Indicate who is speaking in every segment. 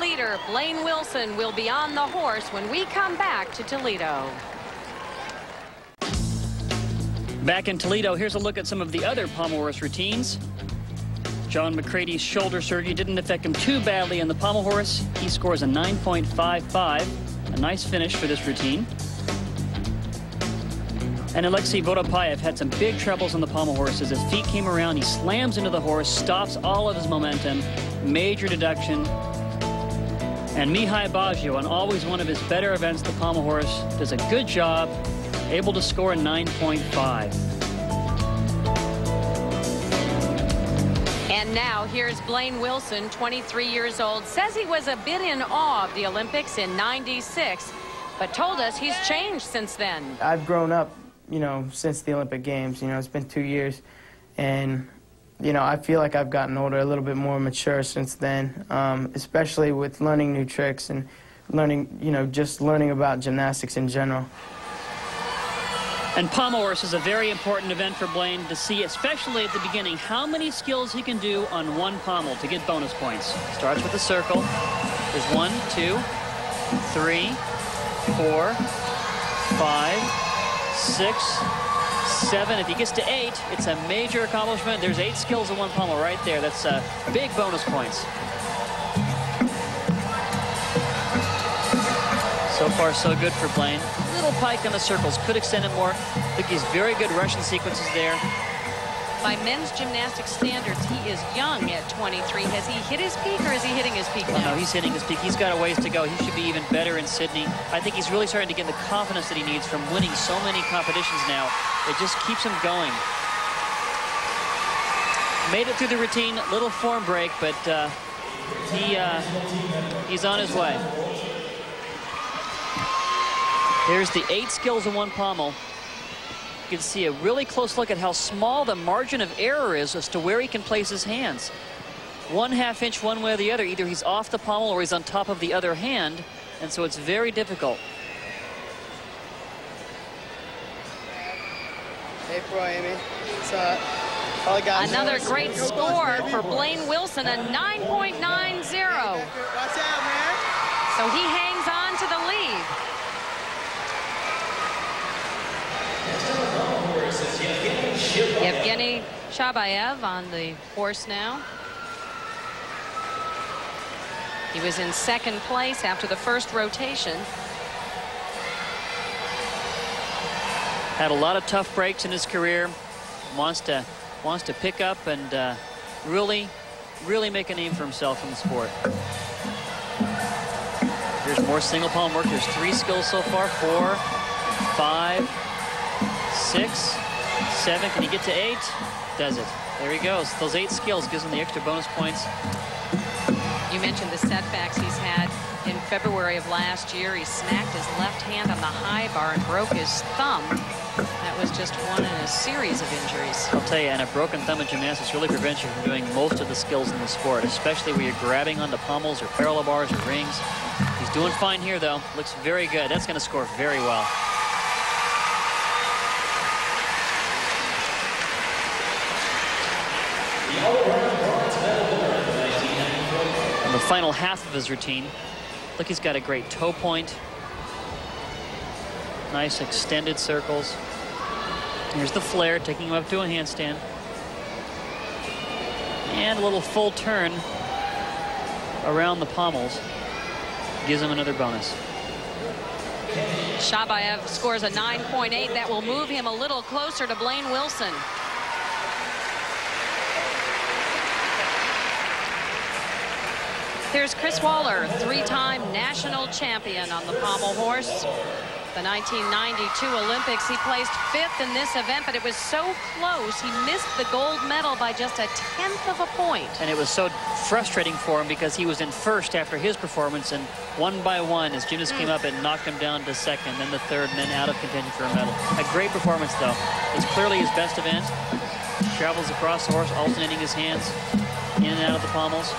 Speaker 1: leader, Blaine Wilson, will be on the horse when we come back to Toledo.
Speaker 2: Back in Toledo, here's a look at some of the other pommel horse routines. John McCrady's shoulder surgery didn't affect him too badly in the pommel horse. He scores a 9.55, a nice finish for this routine. And Alexei Vodopayev had some big troubles on the pommel horse. As his feet came around, he slams into the horse, stops all of his momentum, major deduction. And Mihai Baggio, on always one of his better events, the pommel horse, does a good job, able to score a 9.5.
Speaker 1: And now here's Blaine Wilson, 23 years old, says he was a bit in awe of the Olympics in '96, but told us he's changed since then.
Speaker 3: I've grown up, you know, since the Olympic Games. You know, it's been 2 years, and, you know, I feel like I've gotten older, a little bit more mature since then, especially with learning new tricks and learning, you know, just learning about gymnastics in general.
Speaker 2: And pommel horse is a very important event for Blaine to see, especially at the beginning, how many skills he can do on one pommel to get bonus points. Starts with a circle. There's 1, 2, 3, 4, 5, 6, 7. If he gets to 8, it's a major accomplishment. There's 8 skills in one pommel right there. That's big bonus points. So far, so good for Blaine. Little pike on the circles, could extend it more. I think he's very good Russian sequences there.
Speaker 1: By men's gymnastics standards, he is young at 23. Has he hit his peak, or is he hitting his peak now?
Speaker 2: No, he's hitting his peak. He's got a ways to go. He should be even better in Sydney. I think he's really starting to get the confidence that he needs from winning so many competitions now. It just keeps him going. Made it through the routine, little form break, but he's on his way. Here's the 8 skills in one pommel. You can see a really close look at how small the margin of error is as to where he can place his hands. 1/2 inch one way or the other. Either he's off the pommel or he's on top of the other hand, and so it's very difficult.
Speaker 3: Hey, Pro Amy.
Speaker 1: Another great score for Blaine Wilson, a 9.90.
Speaker 3: Watch out, man.
Speaker 1: So he hangs on to the lead. Yevgeny Shabayev on the horse now. He was in second place after the first rotation.
Speaker 2: Had a lot of tough breaks in his career. Wants to pick up and really make a name for himself in the sport. Here's more single palm work. There's 3 skills so far. 4, 5, 6, 7. Can he get to 8? Does it. There he goes. Those 8 skills gives him the extra bonus points.
Speaker 1: You mentioned the setbacks he's had in February of last year. He smacked his left hand on the high bar and broke his thumb. That was just one in a series of injuries.
Speaker 2: I'll tell you, and a broken thumb in gymnastics really prevents you from doing most of the skills in the sport, especially when you're grabbing onto pommels or parallel bars or rings. He's doing fine here, though. Looks very good. That's going to score very well. On the final half of his routine, look, he's got a great toe point. Nice extended circles. Here's the flare, taking him up to a handstand. And a little full turn around the pommels. Gives him another bonus.
Speaker 1: Shabayev scores a 9.8. That will move him a little closer to Blaine Wilson. Here's Chris Waller, 3-time national champion on the pommel horse. The 1992 Olympics, he placed 5th in this event, but it was so close, he missed the gold medal by just a 1/10 of a point.
Speaker 2: And it was so frustrating for him because he was in first after his performance, and one by one, his gymnast came up and knocked him down to second, then the third, and then out of contention for a medal. A great performance, though. It's clearly his best event. Travels across the horse, alternating his hands in and out of the pommels.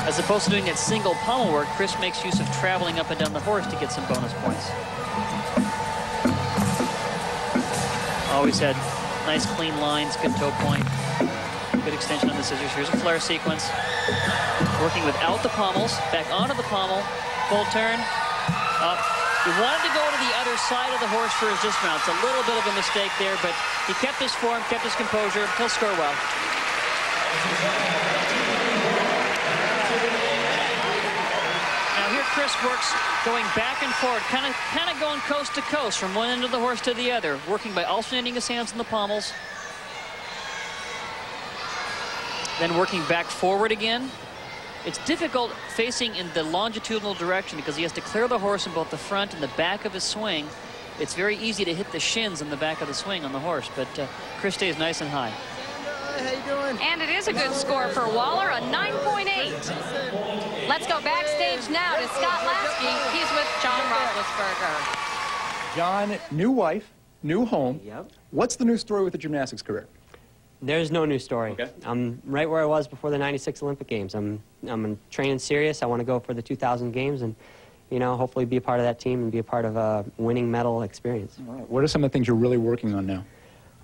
Speaker 2: As opposed to doing that single pommel work, Chris makes use of traveling up and down the horse to get some bonus points. Always had nice clean lines, good toe point, Good extension on the scissors. Here's a flare sequence. Working without the pommels. Back onto the pommel. Full turn. Up. He wanted to go to the other side of the horse for his dismount. It's a little bit of a mistake there, but he kept his form, kept his composure. He'll score well. Now here Chris works going back and forward, kind of going coast to coast from one end of the horse to the other, working by alternating his hands in the pommels. Then working back forward again. It's difficult facing in the longitudinal direction because he has to clear the horse in both the front and the back of his swing. It's very easy to hit the shins in the back of the swing on the horse, but Chris stays nice and high.
Speaker 3: How you doing?
Speaker 1: And it is a good score for Waller, a 9.8. Let's go backstage now to Scott Lasky. He's with John Roethlisberger.
Speaker 4: John, new wife, new home.
Speaker 5: Yep.
Speaker 4: What's the new story with the gymnastics career?
Speaker 5: There's no new story.
Speaker 4: Okay.
Speaker 5: I'm right where I was before the '96 Olympic Games. I'm training serious. I want to go for the 2000 Games and, you know, hopefully be a part of that team and be a part of a winning medal experience.
Speaker 4: All right. What are some of the things you're really working on now?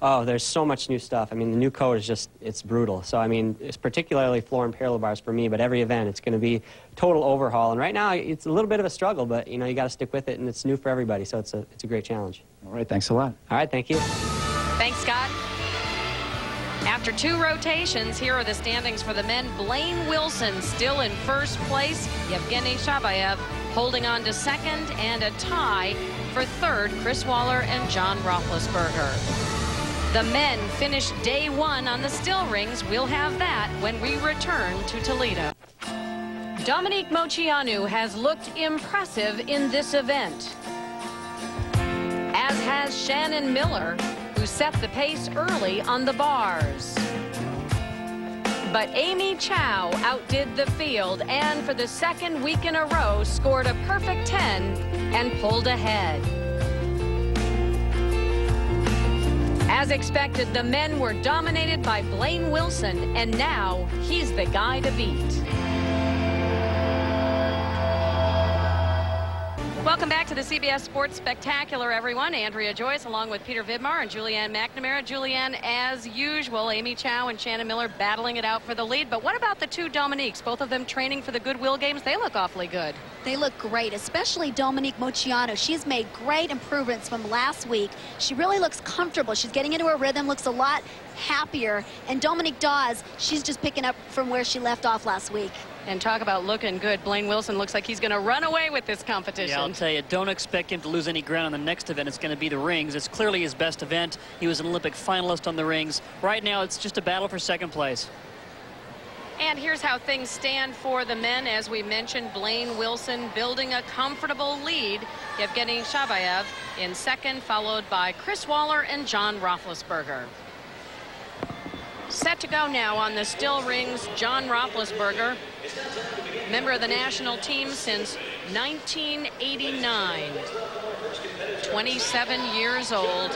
Speaker 5: Oh, there's so much new stuff. I mean, the new code is just, it's brutal. So, I mean, it's particularly floor and parallel bars for me, but every event, it's going to be total overhaul. And right now, it's a little bit of a struggle, but, you know, you got to stick with it, and it's new for everybody, so it's a great challenge.
Speaker 4: All right, thanks a lot.
Speaker 5: All right, thank you.
Speaker 1: Thanks, Scott. After 2 rotations, here are the standings for the men. Blaine Wilson still in first place. Yevgeny Shabayev holding on to second, and a tie for third, Chris Waller and John Roethlisberger. The men finished day 1 on the still rings. We'll have that when we return to Toledo. Dominique Moceanu has looked impressive in this event, as has Shannon Miller, who set the pace early on the bars. But Amy Chow outdid the field and for the second week in a row scored a perfect 10 and pulled ahead. As expected, the men were dominated by Blaine Wilson, and now he's the guy to beat. Welcome back to the CBS Sports Spectacular, everyone. Andrea Joyce along with Peter Vidmar and Julianne McNamara. Julianne, as usual, Amy Chow and Shannon Miller battling it out for the lead. But what about the two Dominiques? Both of them training for the Goodwill Games. They look awfully good.
Speaker 6: They look great, especially Dominique Moceanu. She's made great improvements from last week. She really looks comfortable. She's getting into her rhythm, looks a lot happier. And Dominique Dawes, she's just picking up from where she left off last week.
Speaker 1: And talk about looking good. Blaine Wilson looks like he's going to run away with this competition.
Speaker 2: Yeah, I'll tell you, don't expect him to lose any ground on the next event. It's going to be the rings. It's clearly his best event. He was an Olympic finalist on the rings. Right now, it's just a battle for second place.
Speaker 1: And here's how things stand for the men. As we mentioned, Blaine Wilson building a comfortable lead. Yevgeny Shabayev in second, followed by Chris Waller and John Roethlisberger. Set to go now on the still rings, John Roethlisberger, member of the national team since 1989, 27 years old,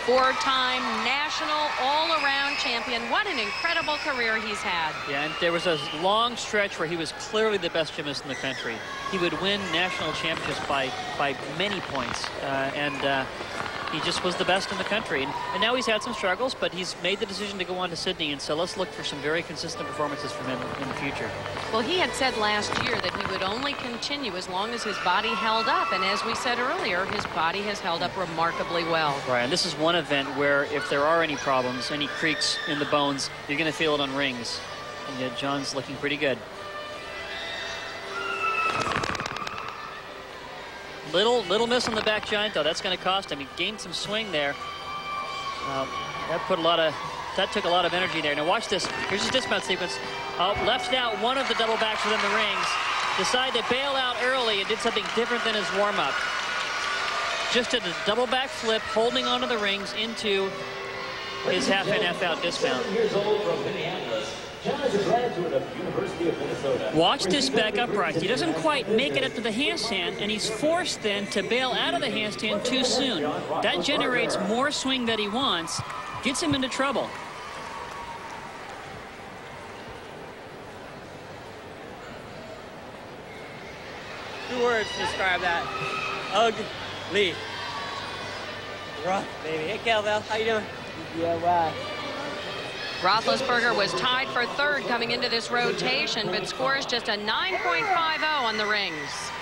Speaker 1: 4-time national all-around champion. What an incredible career he's had.
Speaker 2: Yeah, and there was a long stretch where he was clearly the best gymnast in the country. He would win national championships by many points, and he just was the best in the country. And now he's had some struggles, but he's made the decision to go on to Sydney, and so let's look for some very consistent performances from him in the future.
Speaker 1: Well, he had said last year that he would only continue as long as his body held up, and as we said earlier, his body has held up remarkably well.
Speaker 2: Right, and this is one event where if there are any problems, any creaks in the bones, you're going to feel it on rings. And yet John's looking pretty good. Little miss on the back giant, though. That's going to cost him. He gained some swing there. That took a lot of energy there. Now watch this. Here's his dismount sequence. Left out one of the double backs within the rings. Decided to bail out early and did something different than his warm-up. Just did a double back flip, holding onto the rings into his half-in, half-out dismount. Watch this back upright. He doesn't quite make it up to the handstand, and he's forced then to bail out of the handstand too soon. That generates more swing that he wants, gets him into trouble.
Speaker 5: Two words to describe that. Ugly. Rough, baby. Hey, Calvel, how you doing?
Speaker 7: Yeah, right.
Speaker 1: Roethlisberger was tied for third coming into this rotation, but scores just a 9.50 on the rings.